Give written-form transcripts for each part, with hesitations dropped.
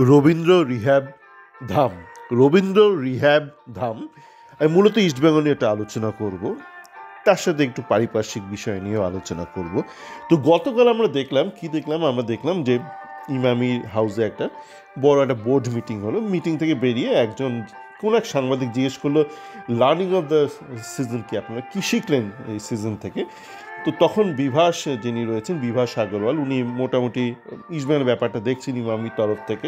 Rabindra rehab ধাম। Rabindra rehab ধাম আমি মূলত ইস্টবেঙ্গল নিয়ে একটা আলোচনা করব, তার সাথে একটু পারিপার্শ্বিক বিষয় নিয়েও আলোচনা করব। তো গতকাল আমরা দেখলাম যে ইমামি হাউসে একটা বড় একটা বোর্ড মিটিং হলো। মিটিং থেকে বেরিয়ে কোন এক সাংবাদিক জিজ্ঞেস করলো, লার্নিং অফ দ্য সিজন কি, আপনারা কী শিখলেন এই সিজন থেকে? তো তখন যিনি রয়েছেন বিভাস আগরওয়াল, উনি মোটামুটি ইস্টবেঙ্গলের ব্যাপারটা দেখছেন ইমামির তরফ থেকে।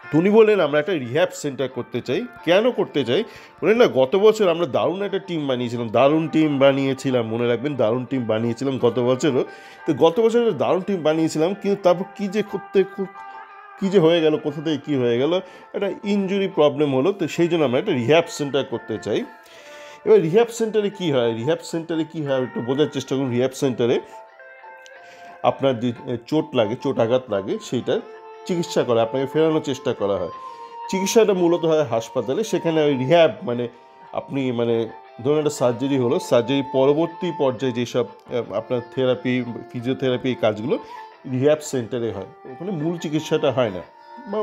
তো উনি বললেন আমরা একটা রিহ্যাব সেন্টার করতে চাই। কেন করতে চাই বলেন না, গত বছর আমরা দারুণ একটা টিম বানিয়েছিলাম, মনে রাখবেন দারুণ টিম বানিয়েছিলাম গত বছরও। তো গত বছর দারুণ টিম বানিয়েছিলাম, কিন্তু তারপর কী যে হয়ে গেল, কোথা থেকে কী হয়ে গেল, একটা ইনজুরি প্রবলেম হলো। তো সেই জন্য আমরা একটা রিহ্যাব সেন্টার করতে চাই। এবার রিহ্যাব সেন্টারে কী হয় একটু বোঝার চেষ্টা করুন। রিহ্যাব সেন্টারে আপনার যে চোট আঘাত লাগে সেইটা চিকিৎসা করা, আপনাকে ফেরানোর চেষ্টা করা হয়। চিকিৎসাটা মূলত হয় হাসপাতালে। সেখানে ওই রিহ্যাব আপনি ধরুন একটা সার্জারি হলো, সার্জারি পরবর্তী পর্যায়ে যেসব আপনার থেরাপি, ফিজিওথেরাপি, এই কাজগুলো রিহ্যাব সেন্টারে হয়। ওখানে মূল চিকিৎসাটা হয় না, বা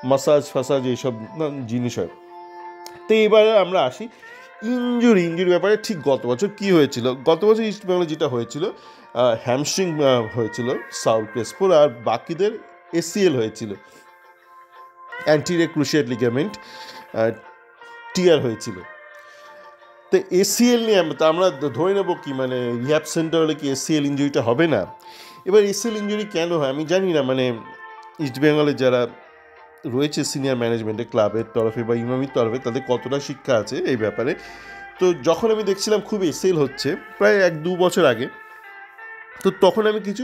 মাসাজ এইসব জিনিস হয়। তো এবারে আমরা আসি ইঞ্জুরির ব্যাপারে। ঠিক গত বছর কী হয়েছিল? গত বছর ইস্টবেঙ্গলে যেটা হয়েছিল, হ্যামস্ট্রিং হয়েছিল সাউল ক্রেসপোর, আর বাকিদের ACL হয়েছিল, অ্যান্টিরিয়র ক্রুশিয়েট লিগামেন্ট টিয়ার হয়েছিল। তো ACL নিয়ে আমরা ধরে নেবো কি, রিহ্যাব সেন্টার হলে কি ACL ইঞ্জুরিটা হবে না? এবার ACL ইঞ্জুরি কেন হয় আমি জানি না। ইস্টবেঙ্গলে যারা রয়েছে সিনিয়র ম্যানেজমেন্টে, ক্লাবের তরফে বা ইমামির তরফে, তাদের কতটা শিক্ষা আছে এই ব্যাপারে। তো যখন আমি দেখছিলাম খুব ACL হচ্ছে প্রায় 1-2 বছর আগে, তো তখন আমি কিছু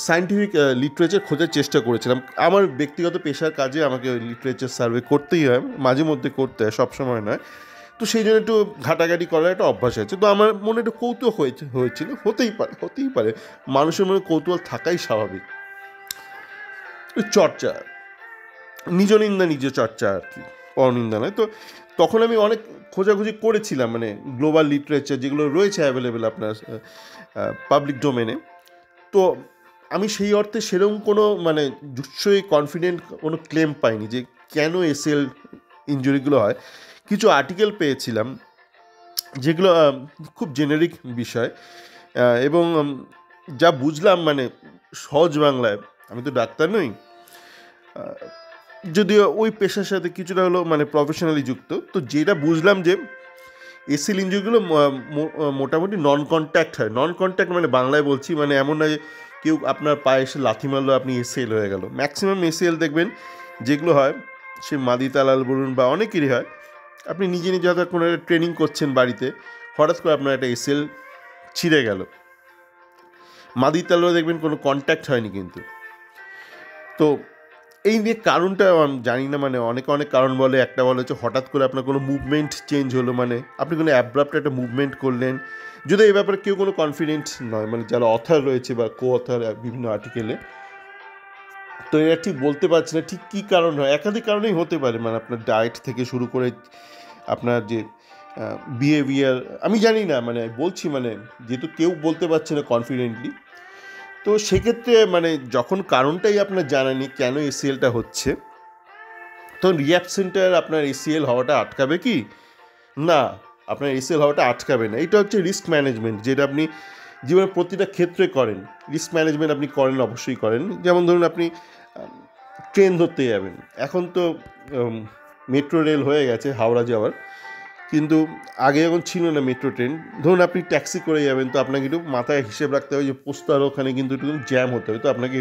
সায়েন্টিফিক লিটারেচার খোঁজার চেষ্টা করেছিলাম। আমার ব্যক্তিগত পেশার কাজে আমাকে লিটারেচার সার্ভে করতেই হয়, মাঝে মধ্যে করতে হয়, সবসময় নয়। তো সেই জন্য একটু ঘাটাঘাটি করার একটা অভ্যাস আছে। তো আমার মনে একটু কৌতূহল হয়েছিল। হতেই পারে, মানুষের মনে কৌতূহল থাকাই স্বাভাবিক। চর্চা, নিজ চর্চা আর কি, পরনিন্দা নয়। তো তখন আমি অনেক খোঁজাখুঁজি করেছিলাম, গ্লোবাল লিটারেচার যেগুলো রয়েছে অ্যাভেলেবেল আপনার পাবলিক ডোমেনে। তো আমি সেই অর্থে সেরকম কোনো নিশ্চয়ই কনফিডেন্ট কোনো ক্লেম পাইনি যে কেন ACL ইনজুরিগুলো হয়। কিছু আর্টিকেল পেয়েছিলাম যেগুলো খুব জেনেরিক বিষয়, এবং যা বুঝলাম সহজ বাংলায়, আমি তো ডাক্তার নই, যদিও ওই পেশার সাথে কিছুটা হলো প্রফেশনালি যুক্ত। তো যেটা বুঝলাম যে ACL ইনজুরিগুলো মোটামুটি নন কন্ট্যাক্ট হয়। নন কন্ট্যাক্ট বাংলায় বলছি, এমন নয় কেউ আপনার পায়ে এসে লাথি মারলো আপনি ACL হয়ে গেল। ম্যাক্সিমাম ACL দেখবেন যেগুলো হয়, সে মাদি তালাল বলুন বা অনেকেরই হয়, আপনি নিজে হয়তো কোনো একটা ট্রেনিং করছেন বাড়িতে, হঠাৎ করে আপনার একটা ACL ছিঁড়ে গেল। মাদি তালালও দেখবেন কোনো কন্ট্যাক্ট হয়নি কিন্তু। তো এই নিয়ে কারণটা আমি জানি না, অনেক কারণ বলে। একটা বলে হচ্ছে হঠাৎ করে আপনার কোনো মুভমেন্ট চেঞ্জ হলো, আপনি কোনো অ্যাব্রাপ্ট একটা মুভমেন্ট করলেন। যদি এই ব্যাপারে কেউ কোনো কনফিডেন্ট নয়, যারা অথর রয়েছে বা কো অথর বিভিন্ন আর্টিকেলে, তো এরা ঠিক বলতে পারছে না ঠিক কী কারণ হয়। একাধিক কারণেই হতে পারে, আপনার ডায়েট থেকে শুরু করে আপনার যে বিহেভিয়ার, আমি জানি না, বলছি যেহেতু কেউ বলতে পারছে না কনফিডেন্টলি। তো সেক্ষেত্রে যখন কারণটাই আপনার জানা নেই কেন ACLটা হচ্ছে, তো রিহ্যাব সেন্টার আপনার ACL হওয়াটা আটকাবে কি? না, আপনার ACL হওয়াটা আটকাবে না। এটা হচ্ছে রিস্ক ম্যানেজমেন্ট, যেটা আপনি জীবনের প্রতিটা ক্ষেত্রে করেন। রিস্ক ম্যানেজমেন্ট আপনি করেন, অবশ্যই করেন। যেমন ধরুন আপনি ট্রেন ধরতে যাবেন, এখন তো মেট্রো রেল হয়ে গেছে হাওড়া যাওয়ার, কিন্তু আগে যখন ছিল না মেট্রো ট্রেন, ধরুন আপনি ট্যাক্সি করে যাবেন, তো আপনাকে একটু মাথায় হিসেব রাখতে হবে যে পোস্তার ওখানে কিন্তু একটু জ্যাম হতে হবে, তো আপনাকে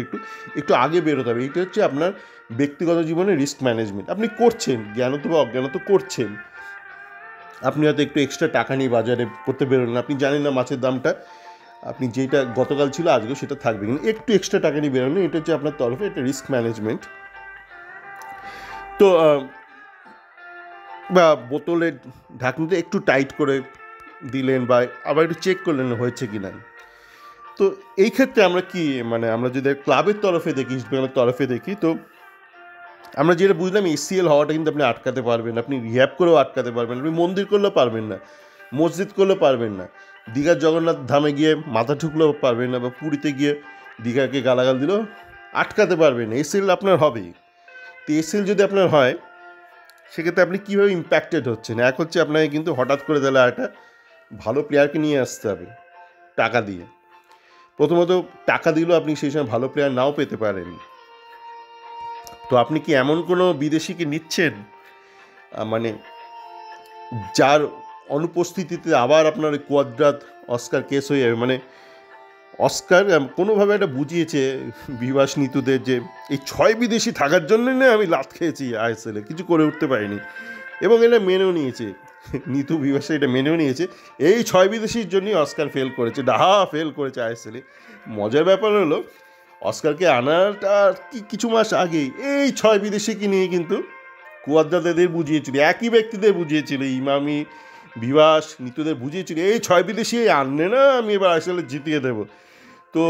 একটু আগে বেরোতে হবে। এটা হচ্ছে আপনার ব্যক্তিগত জীবনে রিস্ক ম্যানেজমেন্ট। আপনি করছেন, জ্ঞানত বা অজ্ঞানত করছেন। আপনি হয়তো একটু এক্সট্রা টাকা নিয়ে বাজারে করতে বেরোলেন, আপনি জানেন না মাছের দামটা, আপনি যেটা গতকাল ছিল আজকেও সেটা থাকবে, কিন্তু একটু এক্সট্রা টাকা নিয়ে বেরোলেন, এটা হচ্ছে আপনার তরফে একটা রিস্ক ম্যানেজমেন্ট। তো বা বোতলের ঢাকনিটা একটু টাইট করে দিলেন, বা আবার একটু চেক করলেন হয়েছে কি না। তো এই ক্ষেত্রে আমরা কি আমরা যদি ক্লাবের তরফে দেখি, ইস্টবেঙ্গলের তরফে দেখি, তো আমরা যেটা বুঝলাম ACL হওয়াটা কিন্তু আপনি আটকাতে পারবেন, আপনি রিহ্যাব করেও আটকাতে পারবেন, আপনি মন্দির করলেও পারবেন না, মসজিদ করলেও পারবেন না, দীঘার জগন্নাথ ধামে গিয়ে মাথা ঠুকলেও পারবেন না, বা পুরীতে গিয়ে দীঘাকে গালাগাল দিলেও আটকাতে পারবেন না। ACL আপনার হবেই। এসএল যদি আপনার হয় সেক্ষেত্রে আপনি কীভাবে ইম্প্যাক্টেড হচ্ছেন। এক হচ্ছে আপনাকে কিন্তু হঠাৎ করে তাহলে একটা ভালো প্লেয়ারকে নিয়ে আসতে হবে টাকা দিয়ে। প্রথমত টাকা দিলেও আপনি সেই সময় ভালো প্লেয়ার নাও পেতে পারেন। তো আপনি কি এমন কোনো বিদেশিকে নিচ্ছেন মানে যার অনুপস্থিতিতে আবার আপনার ওই কোয়াদ্রাত অস্কার কেস হয়ে যাবে? মানে অস্কার কোনোভাবে একটা বুঝিয়েছে বিভাস নিতুদের যে এই 6 বিদেশি থাকার জন্য না আমি লাত খেয়েছি আইএসএলে, কিছু করে উঠতে পারিনি, এবং এটা মেনেও নিয়েছে নিতু বিভাসে, এটা মেনেও নিয়েছে এই 6 বিদেশির জন্যই অস্কার ফেল করেছে, ডাহা ফেল করেছে আইএসএলে। মজার ব্যাপার হলো অস্কারকে আনারটা কিছু মাস আগেই এই 6 বিদেশিকে নিয়ে কিন্তু কুয়াদ্রাদের বুঝিয়েছিল, একই ব্যক্তিদের বুঝিয়েছিল, ইমামি বিভাস নিতুদের বুঝিয়েছিল এই 6 বিদেশি আনলে না আমি এবার আইএসএলে জিতিয়ে দেবো। তো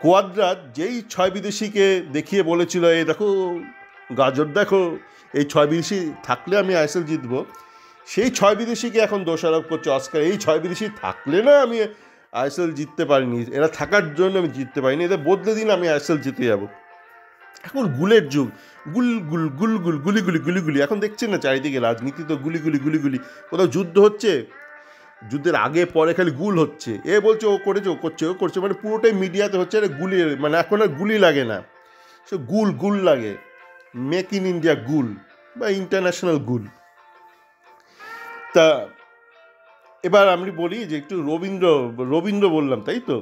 কোয়াদ্রাত যেই 6 বিদেশিকে দেখিয়ে বলেছিল এই দেখো গাজর দেখো এই 6 বিদেশি থাকলে আমি আইএসএল জিতবো, সেই 6 বিদেশিকে এখন দোষারোপ করছে অস্কার এই 6 বিদেশি থাকলে না আমি আইএসএল জিততে পারিনি, এরা থাকার জন্য আমি জিততে পারিনি, এদের বদলে দিন আমি আইএসএল জিতে যাবো। এখন গুলের যুগ, গুল গুল গুল গুল গুলি গুলি গুলি গুলি, এখন দেখছেন না চারিদিকে রাজনীতি তো গুলি গুলি গুলি গুলি, কোথাও যুদ্ধ হচ্ছে, যুদ্ধের আগে পরে খালি গুল হচ্ছে, এ বলছে ও করেছে ও করছে ও করছে, মানে পুরোটাই মিডিয়াতে হচ্ছে, আরে গুলি, মানে এখন আর গুলি লাগে না, সে গুল গুল লাগে, মেক ইন ইন্ডিয়া গুল বা ইন্টারন্যাশনাল গুল। তা এবার আমি বলি যে একটু রবীন্দ্র বললাম তাই তো,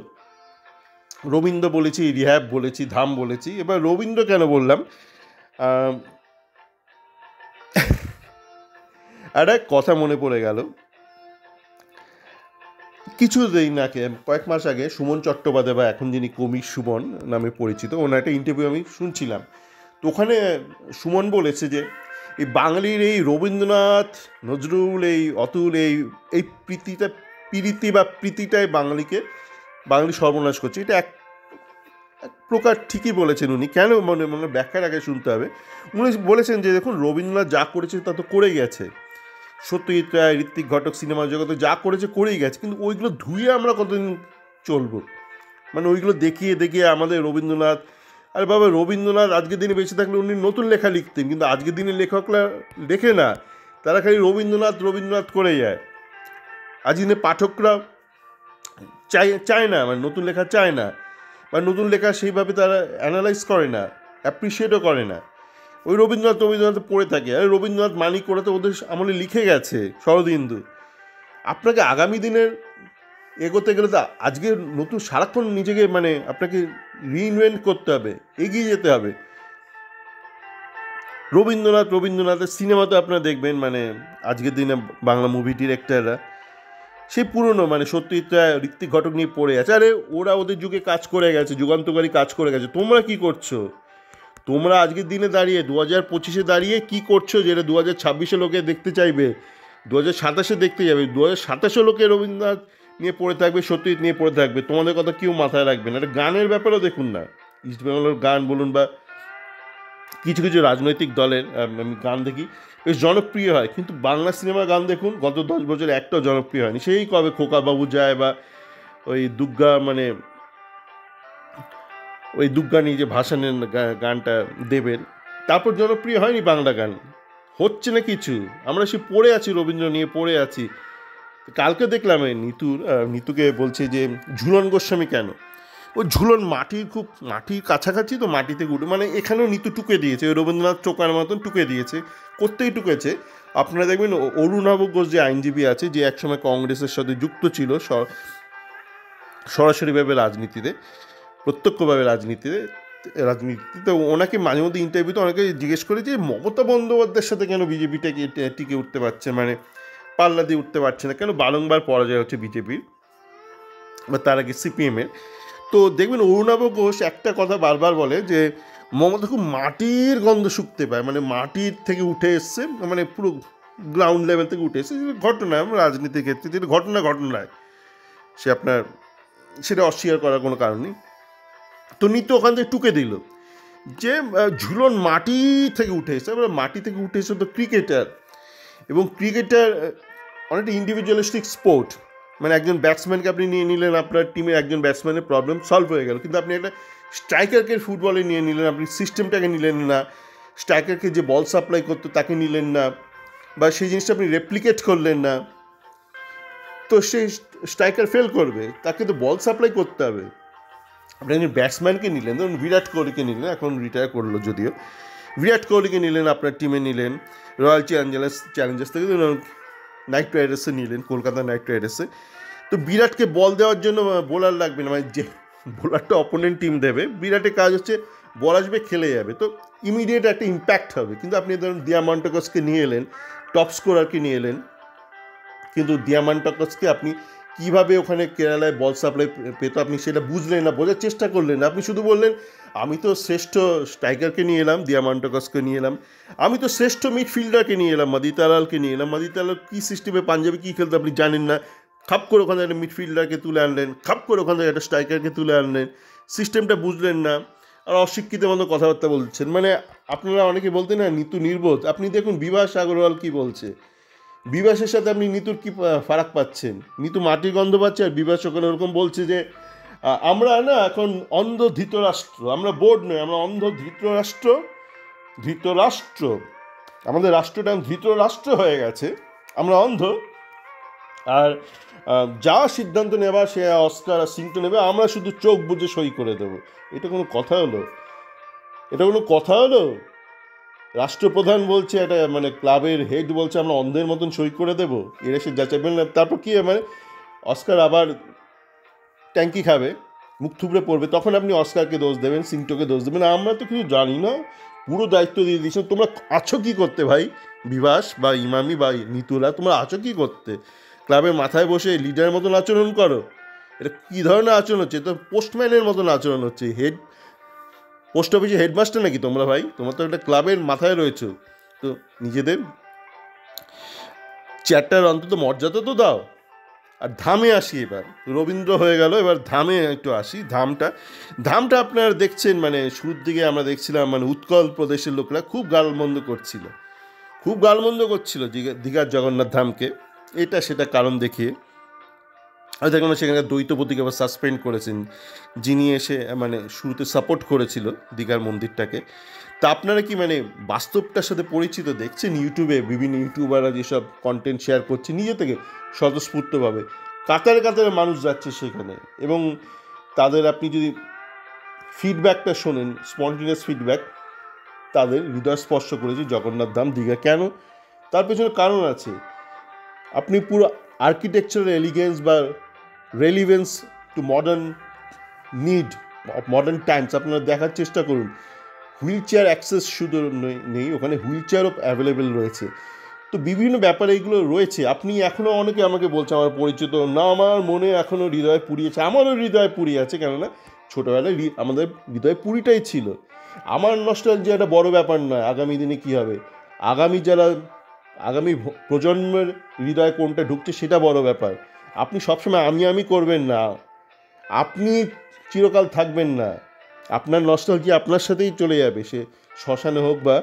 রবীন্দ্র বলেছি, রিহ্যাব বলেছি, ধাম বলেছি, এবার রবীন্দ্র কেন বললাম, একটা কথা মনে পড়ে গেল। কিছুদিন আগে, কয়েক মাস আগে সুমন চট্টোপাধ্যায় বা এখন যিনি কবি সুমন নামে পরিচিত, ওনার একটা ইন্টারভিউ আমি শুনছিলাম। তো ওখানে সুমন বলেছে যে এই বাঙালির এই রবীন্দ্রনাথ, নজরুল, এই অতুল, এই প্রীতি বা প্রীতিটাই বাঙালি সর্বনাশ করছে। এটা এক প্রকার ঠিকই বলেছেন উনি। কেন মানে ব্যাখ্যার আগে শুনতে হবে। উনি বলেছেন যে দেখুন রবীন্দ্রনাথ যা করেছে তা তো করে গেছে, সত্যজিৎ রায়, ঋত্বিক ঘটক সিনেমা জগতে যা করেছে করেই গেছে, কিন্তু ওইগুলো ধুয়ে আমরা কতদিন চলবো, মানে ওইগুলো দেখিয়ে দেখিয়ে আমাদের রবীন্দ্রনাথ, আরে বাবা রবীন্দ্রনাথ আজকের দিনে বেঁচে থাকলে উনি নতুন লেখা লিখতেন, কিন্তু আজকের দিনে লেখকরা লেখে না, তারা খালি রবীন্দ্রনাথ করে যায়। আজকের দিনে পাঠকরা চায় না, মানে নতুন লেখা চায় না, বা নতুন লেখা সেইভাবে তারা অ্যানালাইজ করে না, অ্যাপ্রিসিয়েটও করে না, ওই রবীন্দ্রনাথ পড়ে থাকে। আর রবীন্দ্রনাথ মানিক করে তো ওদের আমলে লিখে গেছে শরদিন্দু। আপনাকে আগামী দিনের এগোতে গেলে তো আজকে নতুন সারাক্ষণ নিজেকে মানে আপনাকে রিইনভেন্ট করতে হবে, এগিয়ে যেতে হবে। রবীন্দ্রনাথের সিনেমাতে আপনারা দেখবেন মানে আজকের দিনে বাংলা মুভি ডিরেক্টররা সেই পুরনো মানে সত্যজিৎ রায়, ঋত্বিক ঘটক নিয়ে পড়ে আছে। আরে ওরা ওদের যুগে কাজ করে গেছে, যুগান্তকারী কাজ করে গেছে, তোমরা কি করছো? তোমরা আজকের দিনে দাঁড়িয়ে 2025-এ দাঁড়িয়ে কি করছো যেটা 2026-এ লোকে দেখতে চাইবে, 2027-এ দেখতে যাবে, 2027-এ লোকে রবীন্দ্রনাথ নিয়ে পড়ে থাকবে, সত্যজিৎ নিয়ে পড়ে থাকবে, তোমাদের কথা কেউ মাথায় রাখবে না। একটা গানের ব্যাপারেও দেখুন না, ইস্ট বেঙ্গলের গান বলুন বা কিছু কিছু রাজনৈতিক দলের আমি গান দেখি বেশ জনপ্রিয় হয়, কিন্তু বাংলা সিনেমার গান দেখুন গত 10 বছরে একটাও জনপ্রিয় হয়নি। সেই কবে খোকাবাবু যায় বা ওই দুর্গা মানে ওই দুর্গা নিয়ে যে ভাসানের গানটা দেবের, তারপর জনপ্রিয় হয়নি বাংলা গান, হচ্ছে না কিছু। আমরা সে পড়ে আছি, রবীন্দ্র নিয়ে পড়ে আছি। কালকে দেখলাম নিতুকে বলছে যে ঝুলন গোস্বামী কেন, ওই ঝুলন মাটির কাছাকাছি তো, মাটি থেকে উঠে, মানে এখানেও নিতু টুকে দিয়েছে, ওই রবীন্দ্রনাথ টোকার মতন টুকে দিয়েছে, কোত্তেই টুকেছে। আপনারা দেখবেন অরুণাভ ঘোষ যে আইনজীবী আছে, যে একসময় কংগ্রেসের সাথে যুক্ত ছিল সরাসরিভাবে রাজনীতিতে, প্রত্যক্ষভাবে রাজনীতিতে, ওনাকে মাঝে মধ্যে ইন্টারভিউতে অনেকে জিজ্ঞেস করে যে মমতা বন্দ্যোপাধ্যায়ের সাথে কেন বিজেপিটাকে টিকে উঠতে পারছে, মানে পাল্লা দিয়ে উঠতে পারছে না কেন, বারংবার পরাজয় হচ্ছে বিজেপির বা তার আগে সিপিএমের। তো দেখবেন অরুণাভ ঘোষ একটা কথা বারবার বলে যে মমতা খুব মাটির গন্ধ শুকতে পায়, মানে মাটির থেকে উঠে এসছে, মানে পুরো গ্রাউন্ড লেভেল থেকে উঠে এসছে। ঘটনা রাজনীতির ক্ষেত্রে যেটা ঘটনায় সে আপনার সেটা অস্বীকার করার কোনো কারণ নেই। তো নিত্য ওখান থেকে টুকে দিল যে ঝুলন মাটি থেকে উঠে এসছে। এবার মাটি থেকে উঠে এসে তো ক্রিকেটার, এবং ক্রিকেটার অনেকটা ইন্ডিভিজুয়ালিস্টিক স্পোর্ট, মানে একজন ব্যাটসম্যানকে আপনি নিয়ে নিলেন, আপনার টিমের একজন ব্যাটসম্যানের প্রবলেম সলভ হয়ে গেল, কিন্তু আপনি একটা স্ট্রাইকারকে ফুটবলে নিয়ে নিলেন, আপনি সিস্টেমটাকে নিলেন না, স্ট্রাইকারকে যে বল সাপ্লাই করতো তাকে নিলেন না, বা সেই জিনিসটা আপনি রেপ্লিকেট করলেন না, তো সেই স্ট্রাইকার ফেল করবে। তাকে তো বল সাপ্লাই করতে হবে। আপনি একজন ব্যাটসম্যানকে নিলেন, ধরুন বিরাট কোহলিকে নিলেন, এখন রিটায়ার করলো যদিও, বিরাট কোহলিকে নিলেন, আপনার টিমে নিলেন, রয়্যাল চ্যালেঞ্জার্স থেকে ধরুন নাইট রাইডার্সে নিলেন, কলকাতা নাইট রাইডার্সে। তো বিরাটকে বল দেওয়ার জন্য বোলার লাগবে না, মানে যে বোলারটা অপোনেন্ট টিম দেবে, বিরাটের কাজ হচ্ছে বল আসবে, খেলে যাবে, তো ইমিডিয়েট একটা ইম্প্যাক্ট হবে। কিন্তু আপনি ধরুন দিয়ামান্টাকাসকে নিয়ে এলেন, টপ স্কোরারকে নিয়ে এলেন, কিন্তু দিয়ামান্টাকাসকে আপনি কীভাবে ওখানে কেরালায় বল সাপ্লাই পেত আপনি সেটা বুঝলেন না, বোঝার চেষ্টা করলেন না। আপনি শুধু বললেন আমি তো শ্রেষ্ঠ স্ট্রাইকারকে নিয়ে এলাম, দিয়ামান্টাকাসকে নিয়ে এলাম, আমি তো শ্রেষ্ঠ মিডফিল্ডারকে নিয়ে এলাম, মাদিতালালকে নিয়ে এলাম। মাদিতালাল কী সিস্টেমে পাঞ্জাবে কী খেলতে আপনি জানেন না, খাপ করে ওখানে একটা মিডফিল্ডারকে তুলে আনলেন, খাপ করে ওখান থেকে একটা স্ট্রাইকারকে তুলে আনলেন, সিস্টেমটা বুঝলেন না, আর অশিক্ষিত মতো কথাবার্তা বলছেন। মানে আপনারা অনেকে বলতেন না নিতু নির্বোধ, আপনি দেখুন বিভাস আগরওয়াল কী বলছে। বিভাসের সাথে আপনি নিতুর কী ফারাক পাচ্ছেন? নিতু মাটির গন্ধ পাচ্ছে, আর বিভাস ওখানে ওরকম বলছে যে আমরা না এখন অন্ধ ধৃতরাষ্ট্র, আমরা বোর্ড নয়, আমরা অন্ধ ধৃতরাষ্ট্র, ধৃতরাষ্ট্র, আমাদের রাষ্ট্রটা ধৃতরাষ্ট্র হয়ে গেছে, আমরা অন্ধ, আর যা সিদ্ধান্ত নেওয়া সে অস্কার আর সিংটো নেবে, আমরা শুধু চোখ বুজে সই করে দেবো। এটা কোনো কথা হলো? এটা কোনো কথা হলো? রাষ্ট্রপ্রধান বলছে, একটা মানে ক্লাবের হেড বলছে আমরা অন্ধের মতন সই করে দেবো, এরা সে যাচাইবেন না। তারপর কী মানে অস্কার আবার ট্যাঙ্কি খাবে, মুখ থুবড়ে পড়বে, তখন আপনি অস্কারকে দোষ দেবেন, সিংটোকে দোষ দেবেন। আমরা তো কিছু জানি না, পুরো দায়িত্ব দিয়ে দিয়েছেন। তোমরা আছো কী করতে ভাই? বিভাস বা ইমামি বা নিতুলা, তোমরা আছো কী করতে? ক্লাবের মাথায় বসে লিডারের মতন আচরণ করো। এটা কী ধরনের আচরণ হচ্ছে? তো পোস্টম্যানের মতন আচরণ হচ্ছে। পোস্ট অফিসে হেডমাস্টার নাকি তোমরা ভাই? তোমরা তো একটা ক্লাবের মাথায় রয়েছো, তো নিজেদের চেয়ারটার অন্তত মর্যাদা তো দাও। আর ধামে আসি, এবার রবীন্দ্র হয়ে গেল, এবার ধামে একটু আসি। ধামটা আপনারা দেখছেন, মানে শুরুর দিকে আমরা দেখছিলাম মানে উৎকল প্রদেশের লোকরা খুব গালমন্দ করছিল দীঘার জগন্নাথ ধামকে, এটা সেটা কারণ দেখিয়ে। আর দেখুন সেখানকার দ্বৈতপতিকে আবার সাসপেন্ড করেছেন, যিনি এসে মানে শুরুতে সাপোর্ট করেছিল দীঘার মন্দিরটাকে। তা আপনারা কি মানে বাস্তবটার সাথে পরিচিত? দেখছেন ইউটিউবে বিভিন্ন ইউটিউবাররা যেসব কন্টেন্ট শেয়ার করছে নিজে থেকে স্বতঃস্ফূর্তভাবে, কাতারে কাতারে মানুষ যাচ্ছে সেখানে, এবং তাদের আপনি যদি ফিডব্যাকটা শোনেন, স্পন্টেনিয়াস ফিডব্যাক, তাদের হৃদয় স্পর্শ করেছে জগন্নাথ ধাম দীঘা। কেন? তার পেছনে কারণ আছে। আপনি পুরো আর্কিটেকচারাল এলিগেন্স বা relevance two modern need of modern Times আপনারা দেখার চেষ্টা করুন। হুইল চেয়ার অ্যাক্সেস শুধু নেই, ওখানে হুইল চেয়ারও অ্যাভেলেবেল রয়েছে। তো বিভিন্ন ব্যাপারে এগুলো রয়েছে। আপনি এখনও অনেকে আমাকে বলছে আমার পরিচিত না, আমার মনে এখনও হৃদয় পুড়িয়েছে। আমারও হৃদয় পুড়িয়ে আছে, কেননা ছোটোবেলায় আমাদের হৃদয় পুরিটাই ছিল। আমার নস্টালজিয়া একটা বড় ব্যাপার নয়, আগামী দিনে কী হবে, আগামী প্রজন্মের হৃদয় কোনটা ঢুকছে সেটা বড় ব্যাপার। আপনি সবসময় আমি করবেন না, আপনি চিরকাল থাকবেন না, আপনার নস্টালজিয়া আপনার সাথেই চলে যাবে, সে শ্মশানে হোক বা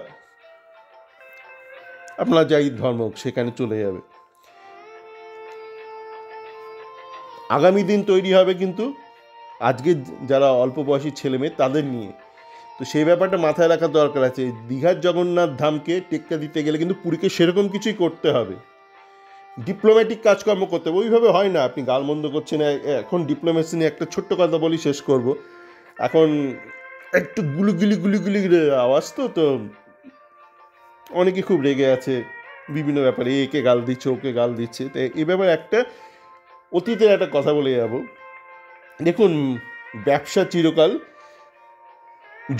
আপনার যাই ধর্ম হোক সেখানে চলে যাবে। আগামী দিন তৈরি হবে কিন্তু আজকে যারা অল্প বয়সী ছেলে মেয়ে তাদের নিয়ে। তো সেই ব্যাপারটা মাথায় রাখার দরকার আছে। দীঘার জগন্নাথ ধামকে টেক্কা দিতে গেলে কিন্তু পুরীকে সেরকম কিছুই করতে হবে, ডিপ্লোম্যাটিক কাজকর্ম করতে হবে। ওইভাবে হয় না, আপনি গালমন্দ করছেন। এখন ডিপ্লোমেসি নিয়ে একটা ছোট্ট কথা বলি, শেষ করব। এখন একটু গুলি আওয়াজ, তো অনেকে খুব রেগে আছে বিভিন্ন ব্যাপারে, একে গাল দিচ্ছে ওকে গাল দিচ্ছে। তো এই ব্যাপারে একটা অতীতের একটা কথা বলে যাব। দেখুন, ব্যবসা চিরকাল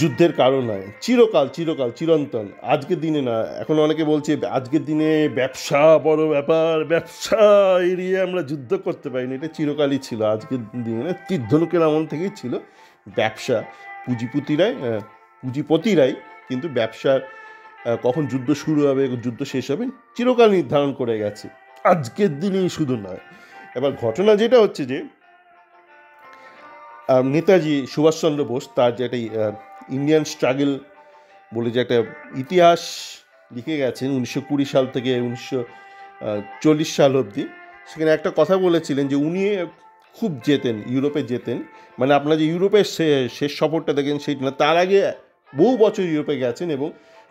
যুদ্ধের কারণ হয়, চিরন্তন। আজকের দিনে না, এখন অনেকে বলছে আজকের দিনে ব্যবসা বড় ব্যাপার, ব্যবসা এড়িয়ে আমরা যুদ্ধ করতে পারিনি। এটা চিরকালই ছিল, আজকের দিনে তীর্ধনুকের আমল থেকেই ছিল ব্যবসা। পুঁজিপতিরাই কিন্তু ব্যবসার কখন যুদ্ধ শুরু হবে, যুদ্ধ শেষ হবে চিরকাল নির্ধারণ করে গেছে, আজকের দিনেই শুধু নয়। এবার ঘটনা যেটা হচ্ছে যে নেতাজি সুভাষচন্দ্র বোস, তার যে একটা ইন্ডিয়ান স্ট্রাগল বলে যে একটা ইতিহাস লিখে গেছেন 1920 সাল থেকে 1940 সাল অবধি, সেখানে একটা কথা বলেছিলেন যে উনি খুব ইউরোপে যেতেন। মানে আপনার যে ইউরোপের শেষ সফরটা দেখেন সেইটা না, তার আগে বহু বছর ইউরোপে গেছেন এবং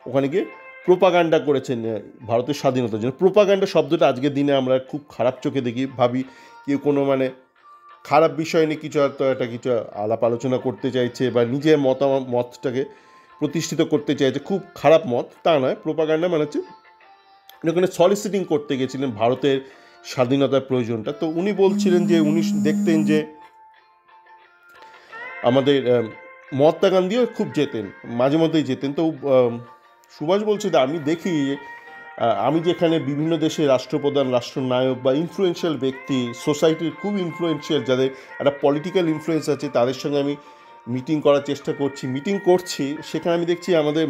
ওখানে গিয়ে প্রোপাগান্ডা করেছেন ভারতের স্বাধীনতার জন্য। প্রোপাগান্ডা শব্দটা আজকের দিনে আমরা খুব খারাপ চোখে দেখি, ভাবি কেউ কোনো মানে খারাপ বিষয় নিয়ে কিছু হয়তো একটা কিছু আলাপ আলোচনা করতে চাইছে বা নিজের মতটাকে প্রতিষ্ঠিত করতে চাইছে, খুব খারাপ মত তা নয়। প্রোপাগান্ডা মানে হচ্ছে ওখানে সলিসিটিং করতে গেছিলেন ভারতের স্বাধীনতার প্রয়োজনটা। তো উনি বলছিলেন যে উনি দেখতেন যে আমাদের মহাত্মা গান্ধীও খুব যেতেন, মাঝে মধ্যেই যেতেন। তো সুভাষ বলছে যে আমি দেখি আমি যেখানে বিভিন্ন দেশের রাষ্ট্রপ্রধান, রাষ্ট্রনায়ক বা ইনফ্লুয়েন্সিয়াল ব্যক্তি, সোসাইটির খুব ইনফ্লুয়েন্সিয়াল যাদের একটা পলিটিক্যাল ইনফ্লুয়েন্স আছে, তাদের সঙ্গে আমি মিটিং করার চেষ্টা করছি, সেখানে আমি দেখছি আমাদের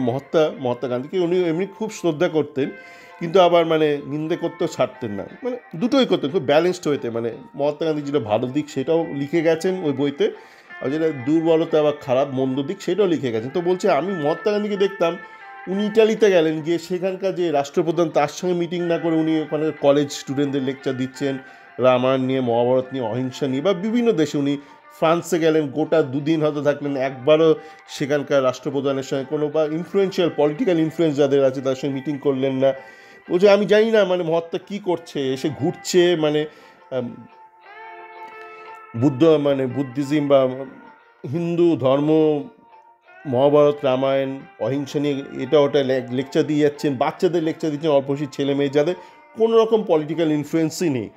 মহাত্মা গান্ধীকে উনি এমনি খুব শ্রদ্ধা করতেন, কিন্তু আবার মানে নিন্দে করতেও ছাড়তেন না, মানে দুটোই করতেন, খুব ব্যালেন্সড হইতে। মানে মহাত্মা গান্ধী যেটা ভালো দিক সেটাও লিখে গেছেন ওই বইতে, আর যেটা দুর্বলতা বা খারাপ মন্দ দিক সেটাও লিখে গেছেন। তো বলছে আমি মহাত্মা গান্ধীকে দেখতাম উনি ইটালিতে গেলেন, গিয়ে সেখানকার যে রাষ্ট্রপ্রধান তার সঙ্গে মিটিং না করে উনি ওখানে কলেজ স্টুডেন্টদের লেকচার দিচ্ছেন রামায়ণ নিয়ে, মহাভারত নিয়ে, অহিংসা নিয়ে। বা বিভিন্ন দেশে উনি ফ্রান্সে গেলেন, গোটা দুদিন হয়তো থাকলেন, একবারও সেখানকার রাষ্ট্রপ্রধানের সঙ্গে কোনো বা ইনফ্লুয়েন্সিয়াল পলিটিক্যাল ইনফ্লুয়েন্স যাদের আছে তার সঙ্গে মিটিং করলেন না। বলছে আমি জানি না মানে মহাত্মা কী করছে, এসে ঘুরছে মানে বুদ্ধিজম বা হিন্দু ধর্ম, মহাভারত, রামায়ণ, অহিংসা নিয়ে এটা ওটা লেকচার দিয়ে যাচ্ছেন, বাচ্চাদের লেকচার দিচ্ছেন, অল্পবয়সী ছেলে মেয়ে যাদের কোনো রকম পলিটিক্যাল ইনফ্লুয়েন্সই নেই।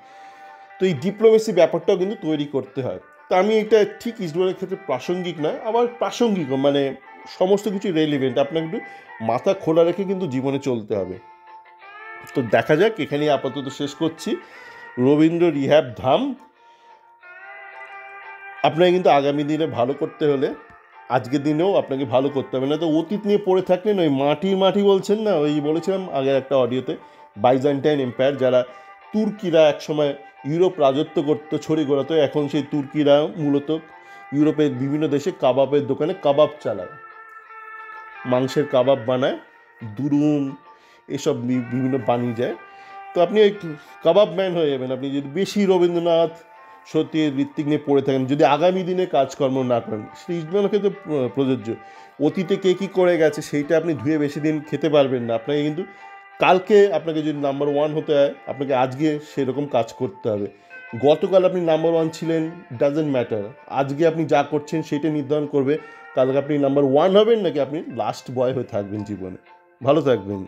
তো এই ডিপ্লোমেসি ব্যাপারটাও কিন্তু তৈরি করতে হয়। তো আমি এটা ঠিক ইস্টবেঙ্গলের ক্ষেত্রে প্রাসঙ্গিক নয়, আবার প্রাসঙ্গিক, মানে সমস্ত কিছু রেলিভেন্ট, আপনাকে একটু মাথা খোলা রেখে কিন্তু জীবনে চলতে হবে। তো দেখা যাক, এখানেই আপাতত শেষ করছি। রবীন্দ্র রিহ্যাব ধাম আপনাকে কিন্তু আগামী দিনে ভালো করতে হলে আজকের দিনেও আপনাকে ভালো করতে হবে, না তো অতীত নিয়ে পড়ে থাকলেন ওই মাটি বলছেন না, ওই বলেছিলাম আগের একটা অডিওতে, বাইজেন্টাইন এম্পায়ার, যারা তুর্কিরা একসময় ইউরোপ রাজত্ব করতো, ছড়ি ঘোরাতো, এখন সেই তুর্কিরা মূলত ইউরোপের বিভিন্ন দেশে কাবাবের দোকানে কাবাব চালায়, মাংসের কাবাব বানায়, দুরুম এসব বিভিন্ন বানিয়ে যায়। তো আপনি ওই কাবাব ম্যান হয়ে যাবেন আপনি যদি বেশি রবীন্দ্রনাথ, সত্যি ঋত্বিক নিয়ে পড়ে থাকেন, যদি আগামী দিনে কাজকর্ম না করেন। সেটা ইস্টবেঙ্গলের ক্ষেত্রে প্রযোজ্য। অতীতে কে কী করে গেছে সেইটা আপনি ধুয়ে বেশি দিন খেতে পারবেন না, আপনাকে কিন্তু কালকে আপনাকে যদি নাম্বার ওয়ান হতে হয় আপনাকে আজকে সেরকম কাজ করতে হবে। গতকাল আপনি নাম্বার ওয়ান ছিলেন, ডাজেন্ট ম্যাটার, আজকে আপনি যা করছেন সেটা নির্ধারণ করবে কালকে আপনি নাম্বার ওয়ান হবেন নাকি আপনি লাস্ট বয় হয়ে থাকবেন জীবনে। ভালো থাকবেন।